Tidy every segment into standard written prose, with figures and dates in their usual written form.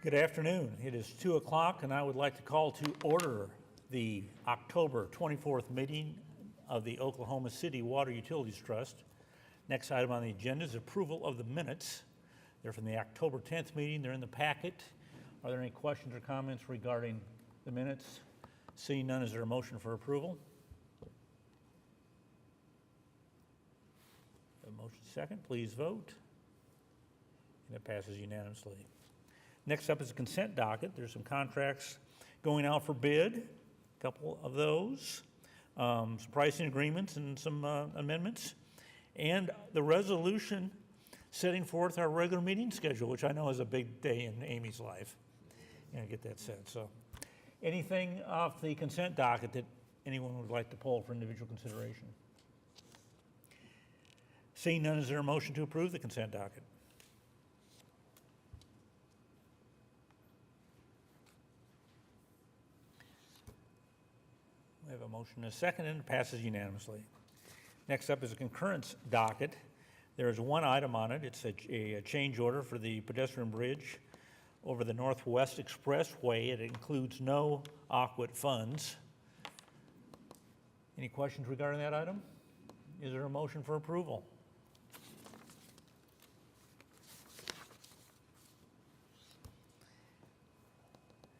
Good afternoon. It is 2 o'clock, and I would like to call to order the October 24th meeting of the Oklahoma City Water Utilities Trust. Next item on the agenda is approval of the minutes. They're from the October 10th meeting. They're in the packet. Are there any questions or comments regarding the minutes? Seeing none, is there a motion for approval? A motion second, please vote. And it passes unanimously. Next up is the consent docket. There's some contracts going out for bid, a couple of those, some pricing agreements and some amendments, and the resolution setting forth our regular meeting schedule, which I know is a big day in Amy's life. And get that set. So, anything off the consent docket that anyone would like to pull for individual consideration? Seeing none, is there a motion to approve the consent docket? We have a motion and a second, and it passes unanimously. Next up is a concurrence docket. There is one item on it. It's a change order for the pedestrian bridge over the Northwest Expressway. It includes no Aquit funds. Any questions regarding that item? Is there a motion for approval?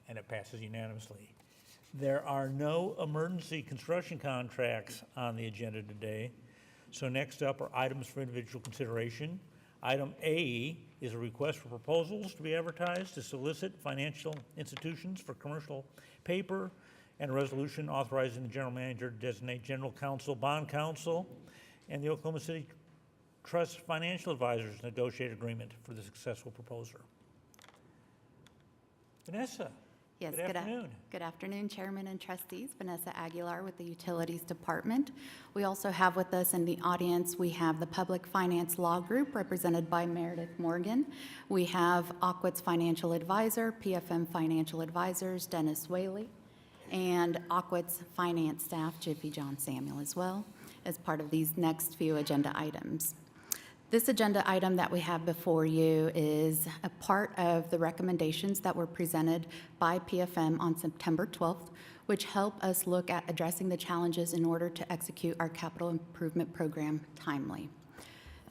And it passes unanimously. There are no emergency construction contracts on the agenda today. So next up are items for individual consideration. Item A is a request for proposals to be advertised to solicit financial institutions for commercial paper, and a resolution authorizing the general manager to designate general counsel, bond counsel, and the Oklahoma City Trust financial advisors negotiate agreement for the successful proposer. Vanessa. Yes, good afternoon. Good afternoon, Chairman and Trustees. Vanessa Aguilar with the Utilities Department. We also have with us in the audience, we have the Public Finance Law Group represented by Meredith Morgan. We have Aquit's Financial Advisor, PFM Financial Advisors, Dennis Whaley, and Aquit's Finance Staff, Jiffy John Samuel as well, as part of these next few agenda items. This agenda item that we have before you is a part of the recommendations that were presented by PFM on September 12th, which help us look at addressing the challenges in order to execute our capital improvement program timely.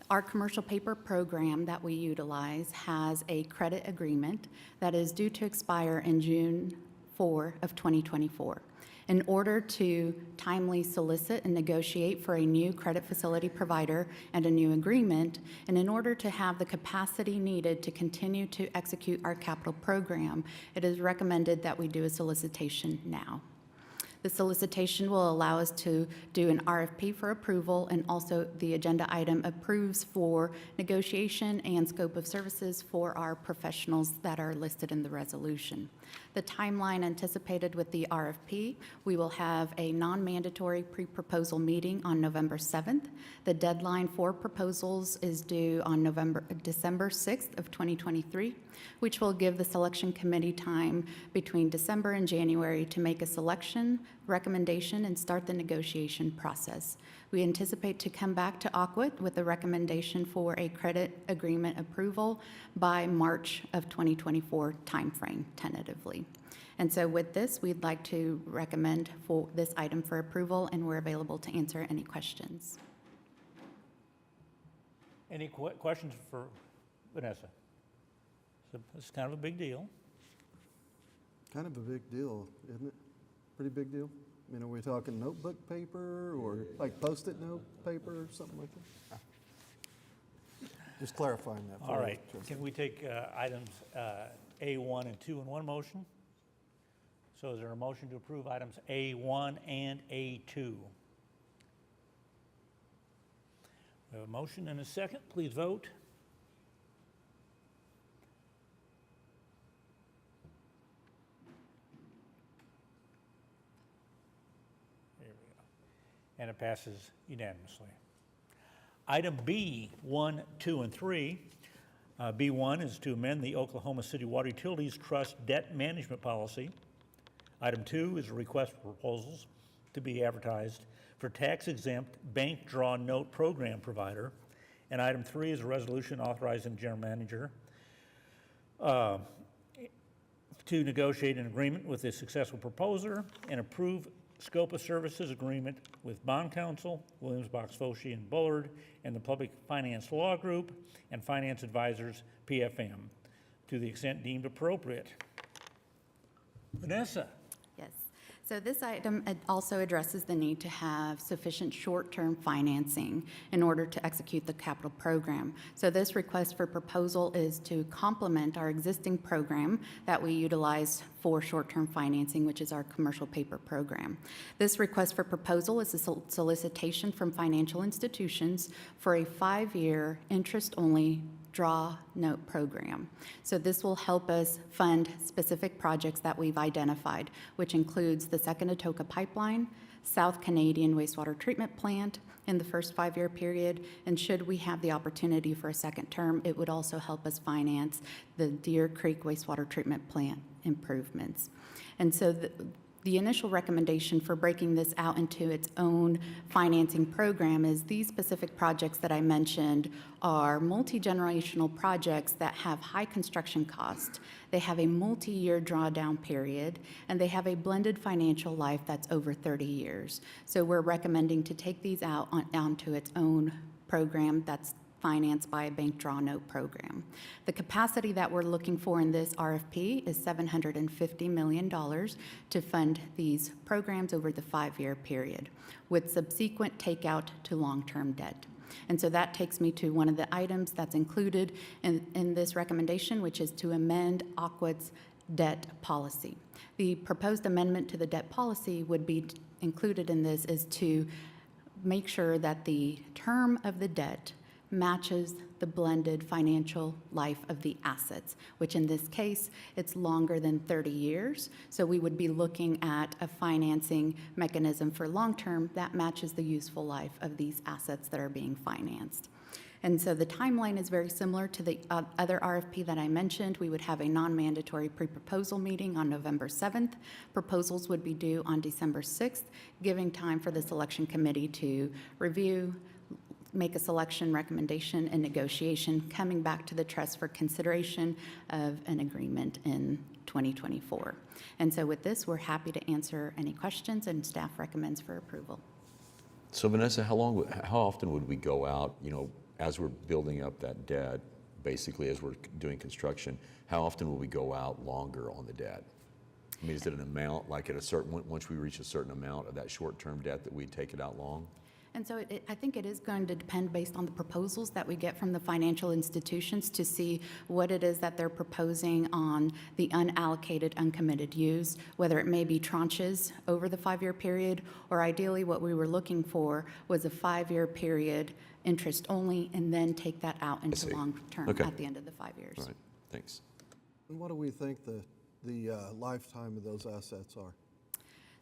Our commercial paper program that we utilize has a credit agreement that is due to expire in June 4 of 2024. In order to timely solicit and negotiate for a new credit facility provider and a new agreement, and in order to have the capacity needed to continue to execute our capital program, it is recommended that we do a solicitation now. The solicitation will allow us to do an RFP for approval, and also the agenda item approves for negotiation and scope of services for our professionals that are listed in the resolution. The timeline anticipated with the RFP, we will have a non-mandatory pre-proposal meeting on November 7th. The deadline for proposals is due on December 6th of 2023, which will give the selection committee time between December and January to make a selection, recommendation, and start the negotiation process. We anticipate to come back to Aquit with a recommendation for a credit agreement approval by March of 2024 timeframe, tentatively. And so with this, we'd like to recommend for this item for approval, and we're available to answer any questions. Any questions for Vanessa? So this is kind of a big deal. Kind of a big deal, isn't it? Pretty big deal. I mean, are we talking notebook paper or like Post-it note paper or something like that? Just clarifying that. All right. Can we take items A1 and 2 in one motion? So is there a motion to approve items A1 and A2? We have a motion and a second. Please vote. There we go. And it passes unanimously. Item B, 1, 2, and 3. B1 is to amend the Oklahoma City Water Utilities Trust debt management policy. Item 2 is a request for proposals to be advertised for tax-exempt bank draw note program provider. And item 3 is a resolution authorizing the general manager to negotiate an agreement with a successful proposer and approve scope of services agreement with bond counsel, Williams, Box, Foshee, and Bullard, and the Public Finance Law Group and Finance Advisors, PFM, to the extent deemed appropriate. Vanessa? Yes. So this item also addresses the need to have sufficient short-term financing in order to execute the capital program. So this request for proposal is to complement our existing program that we utilize for short-term financing, which is our commercial paper program. This request for proposal is a solicitation from financial institutions for a 5-year interest-only draw note program. So this will help us fund specific projects that we've identified, which includes the Second Atoka Pipeline, South Canadian Wastewater Treatment Plant in the first 5-year period, and should we have the opportunity for a second term, it would also help us finance the Deer Creek Wastewater Treatment Plant improvements. And so the initial recommendation for breaking this out into its own financing program is these specific projects that I mentioned are multi-generational projects that have high construction cost. They have a multi-year drawdown period, and they have a blended financial life that's over 30 years. So we're recommending to take these out onto its own program that's financed by a bank draw note program. The capacity that we're looking for in this RFP is $750 million to fund these programs over the 5-year period, with subsequent takeout to long-term debt. And so that takes me to one of the items that's included in this recommendation, which is to amend Aqua's debt policy. The proposed amendment to the debt policy would be included in this is to make sure that the term of the debt matches the blended financial life of the assets, which in this case, it's longer than 30 years. So we would be looking at a financing mechanism for long-term that matches the useful life of these assets that are being financed. And so the timeline is very similar to the other RFP that I mentioned. We would have a non-mandatory pre-proposal meeting on November 7th. Proposals would be due on December 6th, giving time for the selection committee to review, make a selection recommendation and negotiation, coming back to the trust for consideration of an agreement in 2024. And so with this, we're happy to answer any questions, and staff recommends for approval. So Vanessa, how often would we go out, as we're building up that debt, basically as we're doing construction, how often will we go out longer on the debt? I mean, is it an amount, like at a certain, once we reach a certain amount of that short-term debt that we take it out long? And so I think it is going to depend based on the proposals that we get from the financial institutions to see what it is that they're proposing on the unallocated, uncommitted use, whether it may be tranches over the 5-year period, or ideally what we were looking for was a 5-year period, interest only, and then take that out into long-term at the end of the 5 years. All right, thanks. And what do we think the lifetime of those assets are?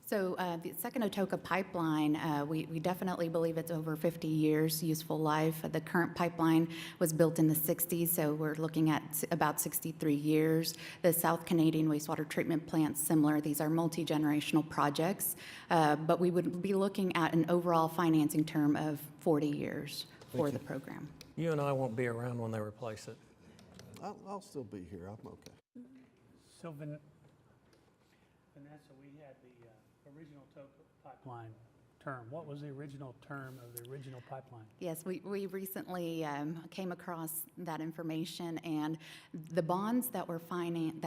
So the Second Atoka Pipeline, we definitely believe it's over 50 years useful life. The current pipeline was built in the 60s, so we're looking at about 63 years. The South Canadian Wastewater Treatment Plant, similar. These are multi-generational projects, but we would be looking at an overall financing term of 40 years for the program. You and I won't be around when they replace it. I'll still be here. I'm okay. So Vanessa, we had the original pipeline term. What was the original term of the original pipeline? Yes, we recently came across that information, and the bonds that were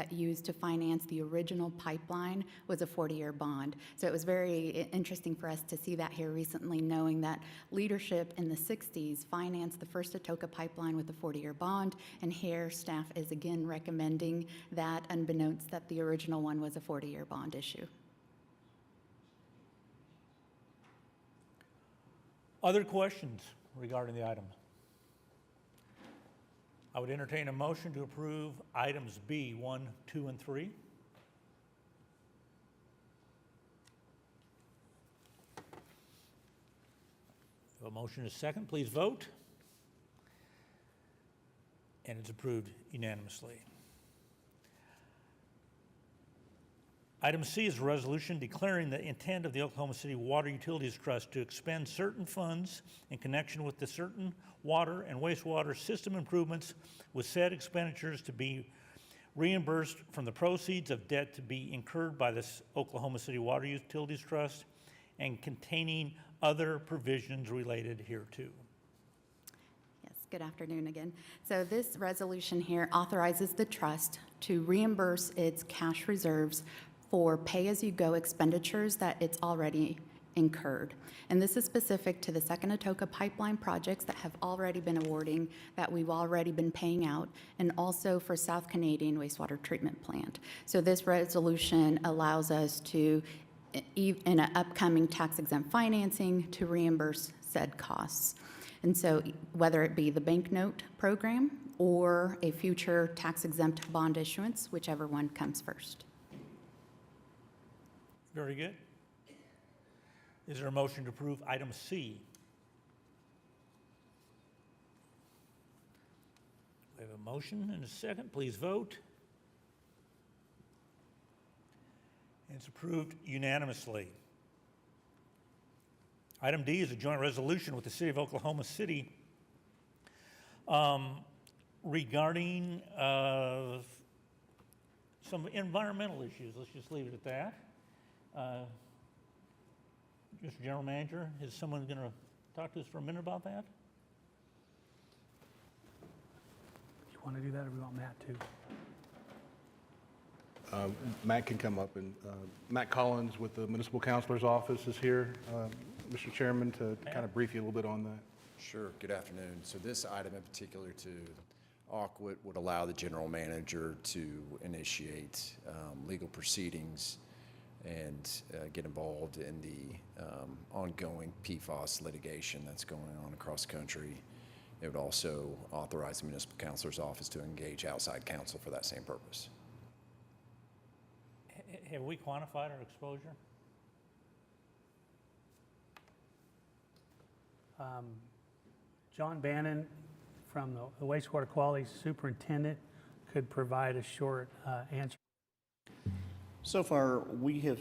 used to finance the original pipeline was a 40-year bond. So it was very interesting for us to see that here recently, knowing that leadership in the 60s financed the first Atoka pipeline with a 40-year bond, and here staff is again recommending that, unbeknownst that the original one was a 40-year bond issue. Other questions regarding the item? I would entertain a motion to approve items B, 1, 2, and 3. A motion is second. Please vote. And it's approved unanimously. Item C is a resolution declaring the intent of the Oklahoma City Water Utilities Trust to expend certain funds in connection with the certain water and wastewater system improvements, with said expenditures to be reimbursed from the proceeds of debt to be incurred by the Oklahoma City Water Utilities Trust, and containing other provisions related hereto. Yes, good afternoon again. So this resolution here authorizes the trust to reimburse its cash reserves for pay-as-you-go expenditures that it's already incurred. And this is specific to the Second Atoka pipeline projects that have already been awarding, that we've already been paying out, and also for South Canadian wastewater treatment plant. So this resolution allows us to, in an upcoming tax-exempt financing, to reimburse said costs. And so whether it be the bank note program or a future tax-exempt bond issuance, whichever one comes first. Very good. Is there a motion to approve item C? We have a motion and a second. Please vote. It's approved unanimously. Item D is a joint resolution with the City of Oklahoma City regarding some environmental issues. Let's just leave it at that. Mr. General Manager, is someone going to talk to us for a minute about that? You want to do that, or we want Matt to? Matt can come up, and Matt Collins with the Municipal Counselor's Office is here, Mr. Chairman, to kind of brief you a little bit on that. Sure. Good afternoon. So this item in particular to Aquit would allow the general manager to initiate legal proceedings and get involved in the ongoing PFAS litigation that's going on across the country. It would also authorize the Municipal Counselor's Office to engage outside counsel for that same purpose. Have we quantified our exposure? John Bannon from the wastewater quality superintendent could provide a short answer. So far, we have,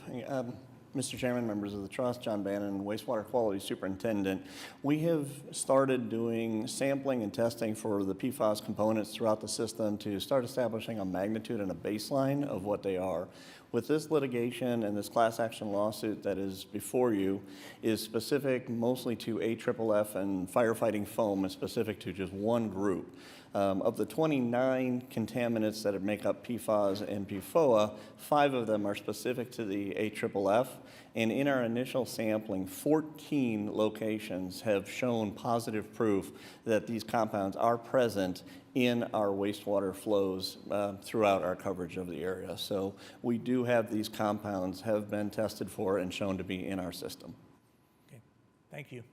Mr. Chairman, members of the trust, John Bannon, wastewater quality superintendent, we have started doing sampling and testing for the PFAS components throughout the system to start establishing a magnitude and a baseline of what they are. With this litigation and this class action lawsuit that is before you is specific mostly to AFFF and firefighting foam, is specific to just one group. Of the 29 contaminants that make up PFAS and PFOA, 5 of them are specific to the AFFF. And in our initial sampling, 14 locations have shown positive proof that these compounds are present in our wastewater flows throughout our coverage of the area. So we do have these compounds have been tested for and shown to be in our system. Okay, thank you.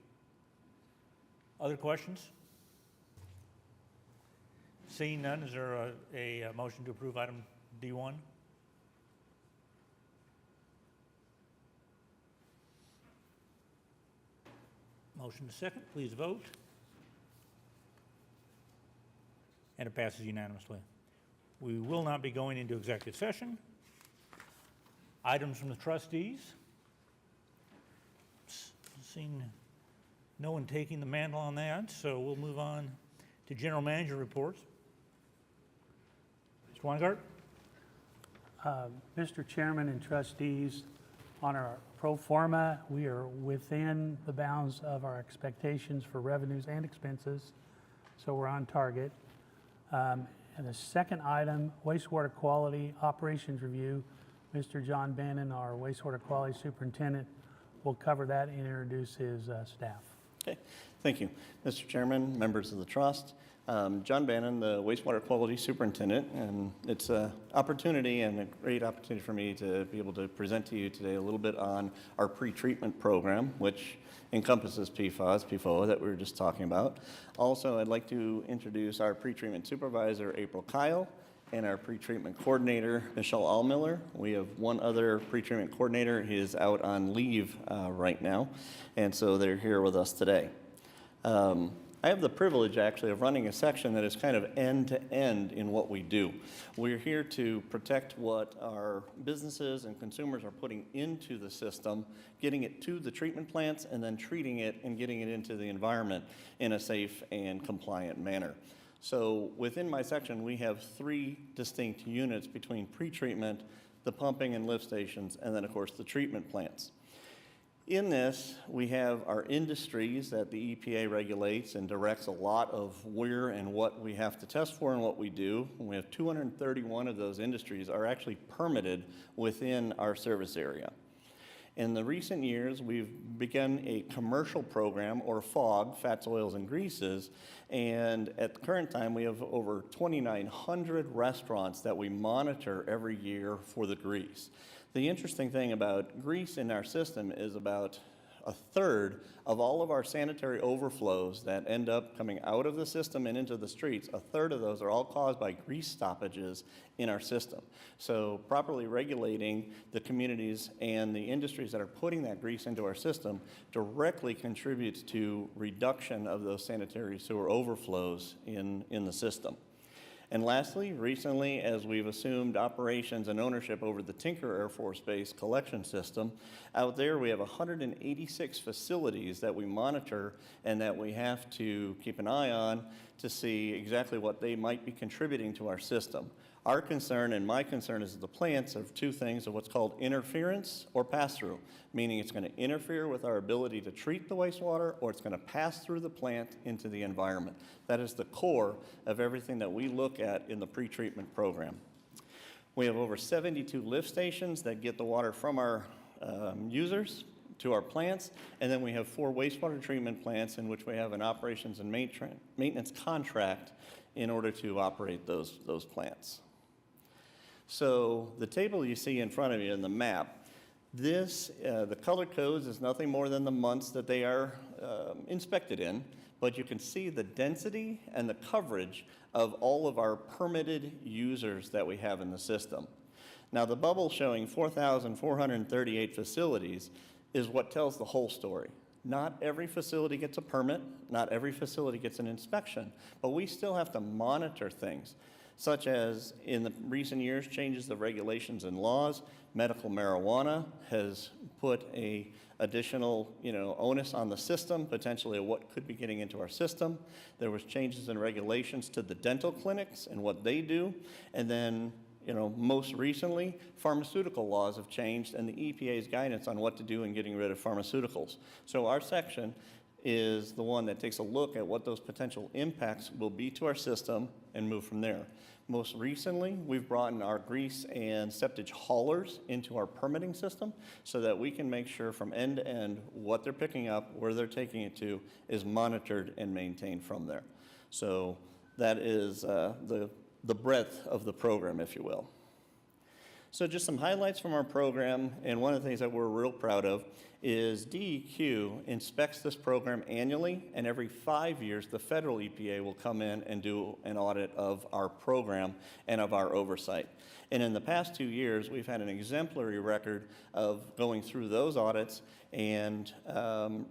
Other questions? Seeing none, is there a motion to approve item D1? Motion to second, please vote. And it passes unanimously. We will not be going into executive session. Items from the trustees. Seeing no one taking the mantle on that, so we'll move on to general manager reports. Mr. Weingart? Mr. Chairman and trustees, on our pro forma, we are within the bounds of our expectations for revenues and expenses, so we're on target. And the second item, wastewater quality operations review. Mr. John Bannon, our wastewater quality superintendent, will cover that and introduce his staff. Okay, thank you. Mr. Chairman, members of the trust, John Bannon, the wastewater quality superintendent, and it's an opportunity and a great opportunity for me to be able to present to you today a little bit on our pre-treatment program, which encompasses PFAS, PFOA that we were just talking about. Also, I'd like to introduce our pre-treatment supervisor, April Kyle, and our pre-treatment coordinator, Michelle Allmiller. We have one other pre-treatment coordinator. He is out on leave right now, and so they're here with us today. I have the privilege, actually, of running a section that is kind of end-to-end in what we do. We're here to protect what our businesses and consumers are putting into the system, getting it to the treatment plants, and then treating it and getting it into the environment in a safe and compliant manner. So within my section, we have 3 distinct units between pretreatment, the pumping and lift stations, and then, of course, the treatment plants. In this, we have our industries that the EPA regulates and directs a lot of where and what we have to test for and what we do. And we have 231 of those industries are actually permitted within our service area. In the recent years, we've begun a commercial program, or FOG, fats, oils, and greases, and at the current time, we have over 2,900 restaurants that we monitor every year for the grease. The interesting thing about grease in our system is about a third of all of our sanitary overflows that end up coming out of the system and into the streets, a third of those are all caused by grease stoppages in our system. So properly regulating the communities and the industries that are putting that grease into our system directly contributes to reduction of those sanitary sewer overflows in the system. And lastly, recently, as we've assumed operations and ownership over the Tinker Air Force Base collection system, out there we have 186 facilities that we monitor and that we have to keep an eye on to see exactly what they might be contributing to our system. Our concern and my concern is that the plants have 2 things of what's called interference or pass-through, meaning it's going to interfere with our ability to treat the wastewater or it's going to pass through the plant into the environment. That is the core of everything that we look at in the pretreatment program. We have over 72 lift stations that get the water from our users to our plants, and then we have 4 wastewater treatment plants in which we have an operations and maintenance contract in order to operate those plants. So the table you see in front of you in the map, the color codes is nothing more than the months that they are inspected in, but you can see the density and the coverage of all of our permitted users that we have in the system. Now the bubble showing 4,438 facilities is what tells the whole story. Not every facility gets a permit, not every facility gets an inspection, but we still have to monitor things, such as in the recent years, changes of regulations and laws. Medical marijuana has put a additional, onus on the system, potentially of what could be getting into our system. There was changes in regulations to the dental clinics and what they do, and then most recently, pharmaceutical laws have changed and the EPA's guidance on what to do in getting rid of pharmaceuticals. So our section is the one that takes a look at what those potential impacts will be to our system and move from there. Most recently, we've brought in our grease and septage haulers into our permitting system so that we can make sure from end to end what they're picking up, where they're taking it to, is monitored and maintained from there. So that is the breadth of the program, if you will. So just some highlights from our program, and one of the things that we're real proud of is DEQ inspects this program annually, and every 5 years, the federal EPA will come in and do an audit of our program and of our oversight. And in the past 2 years, we've had an exemplary record of going through those audits and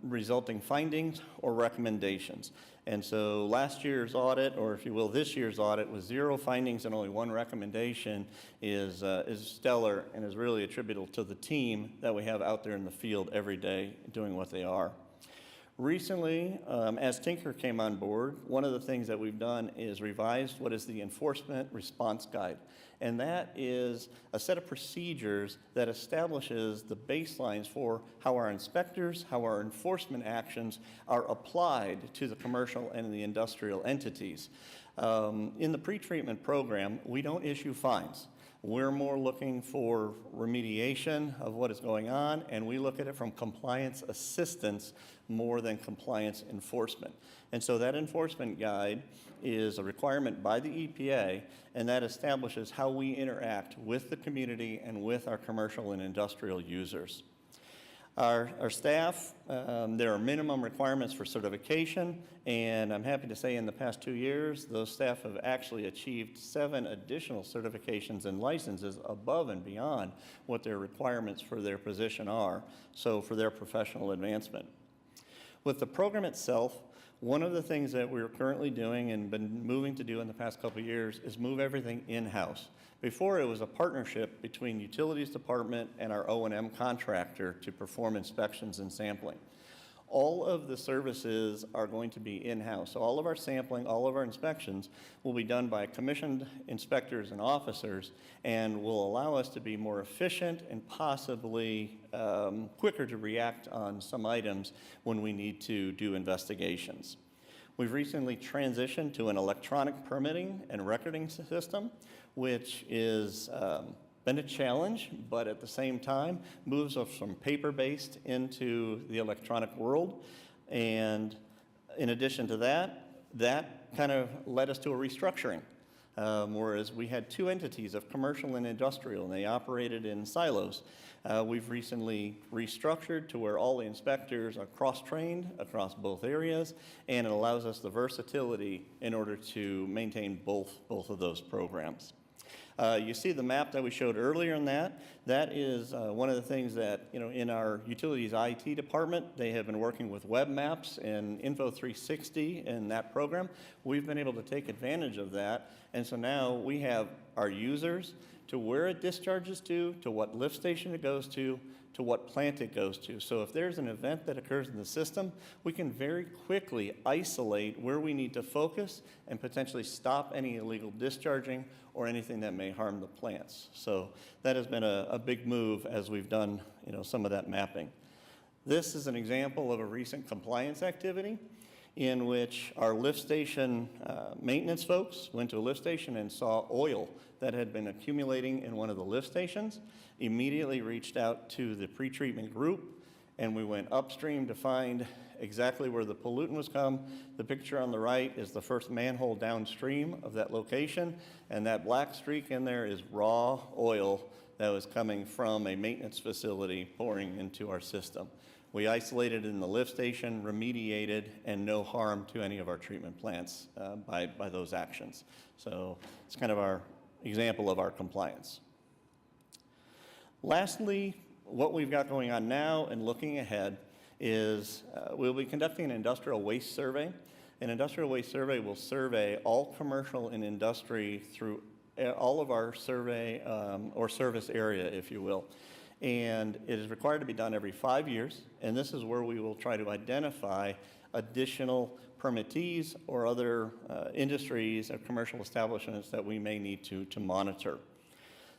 resulting findings or recommendations. And so last year's audit, or if you will, this year's audit, with 0 findings and only 1 recommendation is stellar and is really attributable to the team that we have out there in the field every day doing what they are. Recently, as Tinker came on board, one of the things that we've done is revised what is the Enforcement Response Guide. And that is a set of procedures that establishes the baselines for how our inspectors, how our enforcement actions are applied to the commercial and the industrial entities. In the pretreatment program, we don't issue fines. We're more looking for remediation of what is going on, and we look at it from compliance assistance more than compliance enforcement. And so that enforcement guide is a requirement by the EPA, and that establishes how we interact with the community and with our commercial and industrial users. Our staff, there are minimum requirements for certification, and I'm happy to say in the past 2 years, those staff have actually achieved 7 additional certifications and licenses above and beyond what their requirements for their position are, so for their professional advancement. With the program itself, one of the things that we're currently doing and been moving to do in the past couple of years is move everything in-house. Before, it was a partnership between Utilities Department and our O&M contractor to perform inspections and sampling. All of the services are going to be in-house. So all of our sampling, all of our inspections will be done by commissioned inspectors and officers, and will allow us to be more efficient and possibly quicker to react on some items when we need to do investigations. We've recently transitioned to an electronic permitting and recording system, which is been a challenge, but at the same time moves us from paper-based into the electronic world. And in addition to that, that kind of led us to a restructuring. Whereas we had two entities of commercial and industrial, and they operated in silos. We've recently restructured to where all the inspectors are cross-trained across both areas, and it allows us the versatility in order to maintain both of those programs. You see the map that we showed earlier in that. That is one of the things that, in our utilities IT department, they have been working with web maps and Info360 in that program. We've been able to take advantage of that. And so now we have our users to where it discharges to what lift station it goes to what plant it goes to. So if there's an event that occurs in the system, we can very quickly isolate where we need to focus and potentially stop any illegal discharging or anything that may harm the plants. So that has been a big move as we've done, some of that mapping. This is an example of a recent compliance activity in which our lift station maintenance folks went to a lift station and saw oil that had been accumulating in one of the lift stations, immediately reached out to the pretreatment group, and we went upstream to find exactly where the pollutant was come. The picture on the right is the first manhole downstream of that location, and that black streak in there is raw oil that was coming from a maintenance facility pouring into our system. We isolated in the lift station, remediated, and no harm to any of our treatment plants by those actions. So it's kind of our example of our compliance. Lastly, what we've got going on now and looking ahead is we'll be conducting an industrial waste survey. An industrial waste survey will survey all commercial and industry through all of our survey or service area, if you will. And it is required to be done every 5 years, and this is where we will try to identify additional permittees or other industries or commercial establishments that we may need to monitor.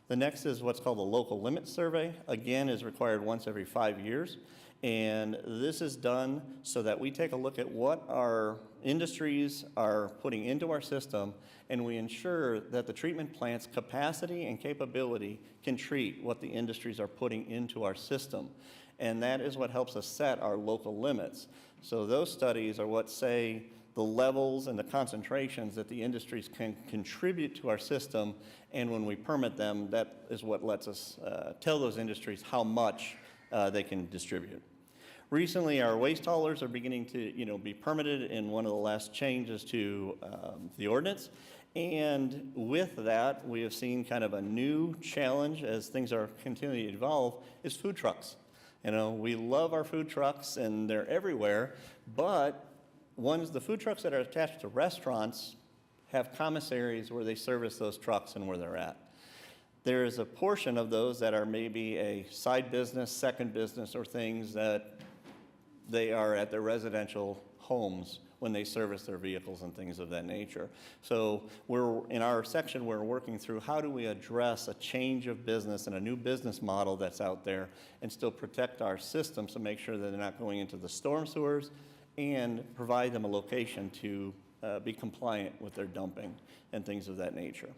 The next is what's called a local limit survey. Again, is required once every 5 years. And this is done so that we take a look at what our industries are putting into our system, and we ensure that the treatment plant's capacity and capability can treat what the industries are putting into our system. And that is what helps us set our local limits. So those studies are what say the levels and the concentrations that the industries can contribute to our system, and when we permit them, that is what lets us tell those industries how much they can distribute. Recently, our waste haulers are beginning to be permitted in one of the last changes to the ordinance, and with that, we have seen kind of a new challenge as things are continuing to evolve, is food trucks. We love our food trucks, and they're everywhere, but the food trucks that are attached to restaurants have commissaries where they service those trucks and where they're at. There is a portion of those that are maybe a side business, second business, or things that they are at their residential homes when they service their vehicles and things of that nature. So in our section, we're working through how do we address a change of business and a new business model that's out there and still protect our systems to make sure that they're not going into the storm sewers and provide them a location to be compliant with their dumping and things of that nature.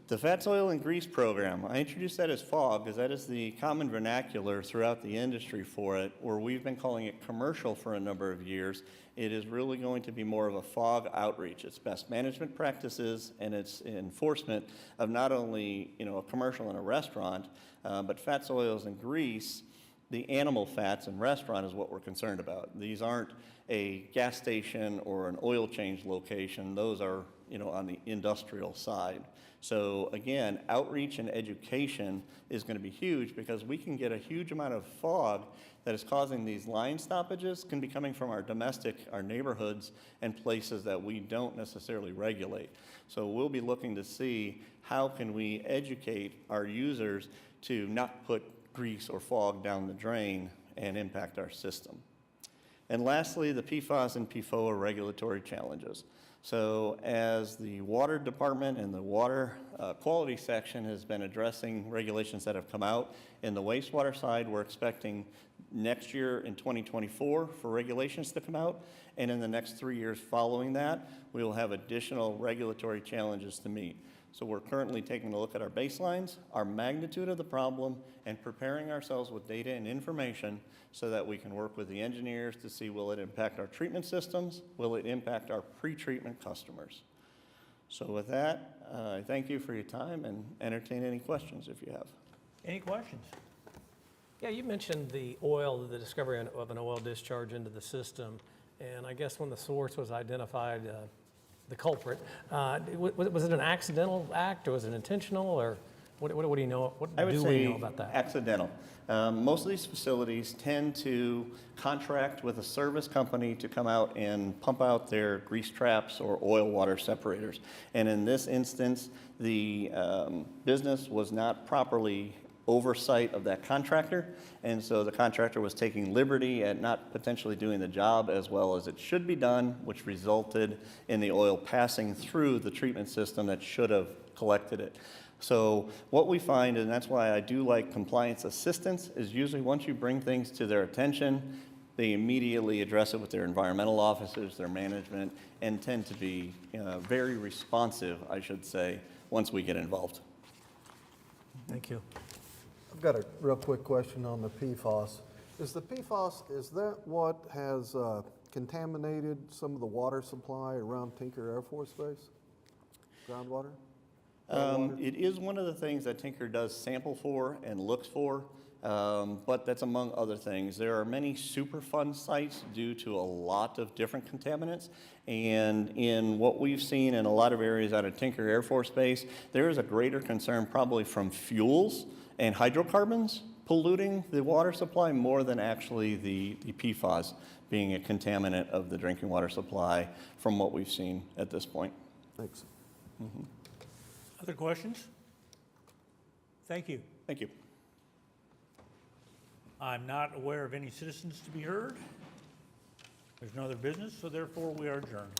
The Fats, Oil, and Grease program, I introduced that as FOG because that is the common vernacular throughout the industry for it, where we've been calling it commercial for a number of years. It is really going to be more of a FOG outreach. It's best management practices and it's enforcement of not only a commercial and a restaurant, but fats, oils, and grease. The animal fats in restaurant is what we're concerned about. These aren't a gas station or an oil change location. Those are on the industrial side. So again, outreach and education is going to be huge because we can get a huge amount of fog that is causing these line stoppages can be coming from our neighborhoods and places that we don't necessarily regulate. So we'll be looking to see how can we educate our users to not put grease or fog down the drain and impact our system. And lastly, the PFAS and PFOA regulatory challenges. So as the water department and the water quality section has been addressing regulations that have come out, in the wastewater side, we're expecting next year in 2024 for regulations to come out, and in the next 3 years following that, we will have additional regulatory challenges to meet. So we're currently taking a look at our baselines, our magnitude of the problem, and preparing ourselves with data and information so that we can work with the engineers to see, will it impact our treatment systems? Will it impact our pre-treatment customers? So with that, I thank you for your time and entertain any questions if you have. Any questions? Yeah, you mentioned the discovery of an oil discharge into the system, and I guess when the source was identified, the culprit, was it an accidental act, or was it intentional, or what do you know? What I would do we say know about that? accidental. Most of these facilities tend to contract with a service company to come out and pump out their grease traps or oil water separators. And in this instance, the business was not properly oversight of that contractor, and so the contractor was taking liberty at not potentially doing the job as well as it should be done, which resulted in the oil passing through the treatment system that should have collected it. So what we find, and that's why I do like compliance assistance, is usually once you bring things to their attention, they immediately address it with their environmental officers, their management, and tend to be very responsive, I should say, once we get involved. Thank you. I've got a real quick question on the PFAS. Is the PFAS, is that what has contaminated some of the water supply around Tinker Air Force Base? Groundwater? It is one of the things that Tinker does sample for and looks for, but that's among other things. There are many Superfund sites due to a lot of different contaminants, and in what we've seen in a lot of areas out of Tinker Air Force Base, there is a greater concern probably from fuels and hydrocarbons polluting the water supply more than actually the PFAS being a contaminant of the drinking water supply from what we've seen at this point. Thanks. Other questions? Thank you. Thank you. I'm not aware of any citizens to be heard. There's no other business, so therefore we are adjourned.